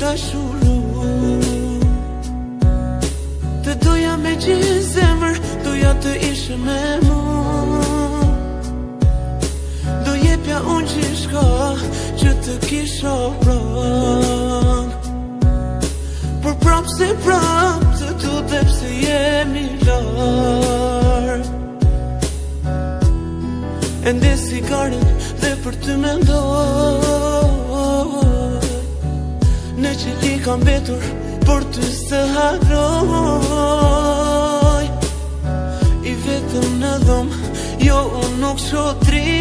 dashuru. Të doja me gjithë zemër, doja të ishe me mu. Do jepja unë gjithçka që të kisha pranë. Por prap se prap të tutem se jemi larg. Ende sigaren dhe për ty mendoj. Në qeli kam betur, por ty së harroj. I vetëm në dhom, jo unë nuk shotri.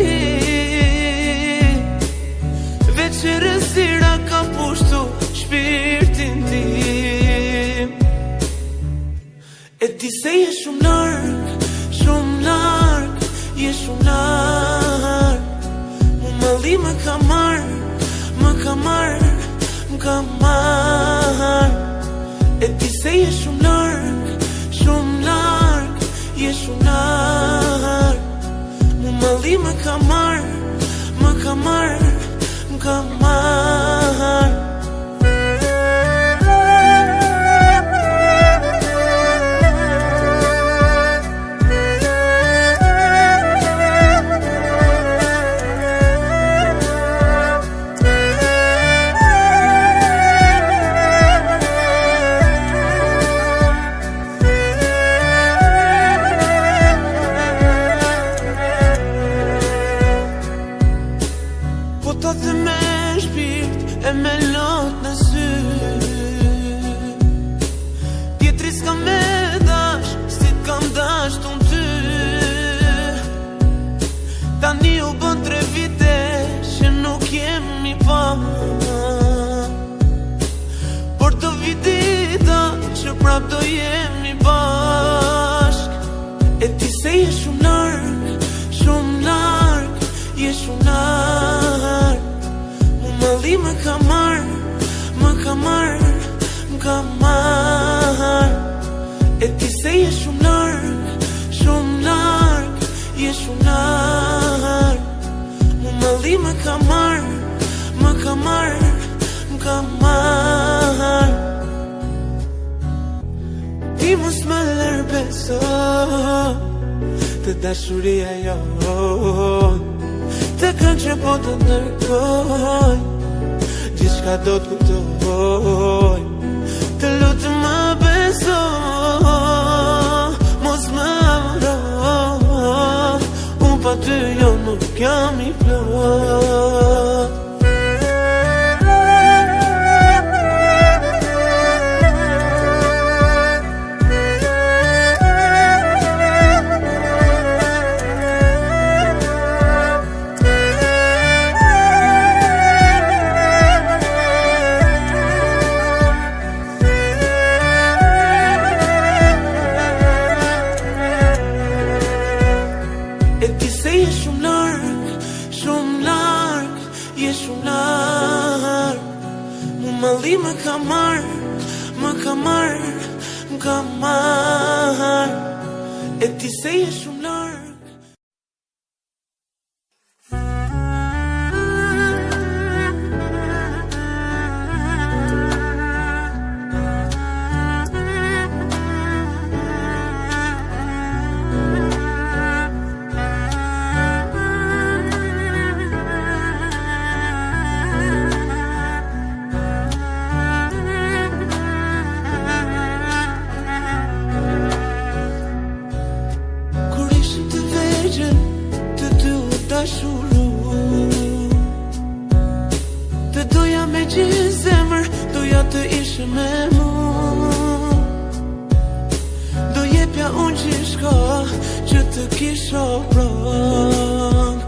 Veç e rësira ka pushtu shpirtin tim. E ti se je shumë larg, je shumë larg. Mu malli më ka marr. E ti se je shumë larg, je shumë larg. Mu malli më ka marr. Po të me shpirt e me lot në sy. Tjetri s'ka me dash, si t'kam dash t'un ty. Tani u bën 3 vite që nuk jemi pa. Por do vidita që prap do jemi bashk. E ti se je shumë larg, je shumë larg. Mu malli më ka marr. E ti se je shumë larg, je shumë larg. Mu malli më ka marr. Ti mos më lërbeso të dashuria jon. Të kënë që po të nërkoj, gjithçka do të kuptoj. Të lutë më beso, mos më vro. Unë pa ty jo nuk jam i plot. Malli më ka marr. E ti se je shumë larg. Të doja me gjithë zemër, doja të ishe me mu. Do jepja unë gjithçka që të kisha pranë.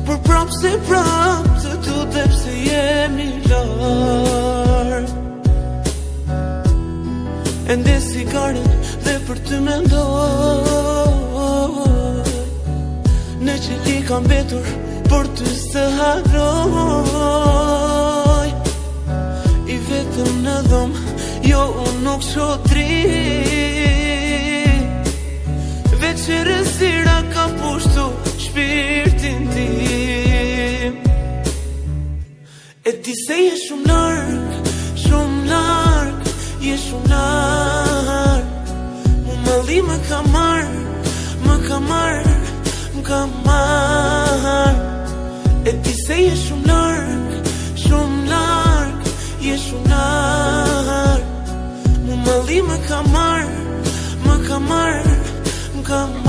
Por prap se prap të tutem se jemi larg. Ende sigaren dhe për ty mendoj. Në qeli kam betur, por ty së harroj. I vetëm në dhom, jo unë nuk shotri. Veç e rësira ka pushtu shpirtin tim. E ti se je shumë larg, je shumë lar. Mu malli më ka marr, më ka marr, më ka marr. E ti se je shumë larg, je shumë lar. Mu malli më ka marr, më ka marr, më ka marr.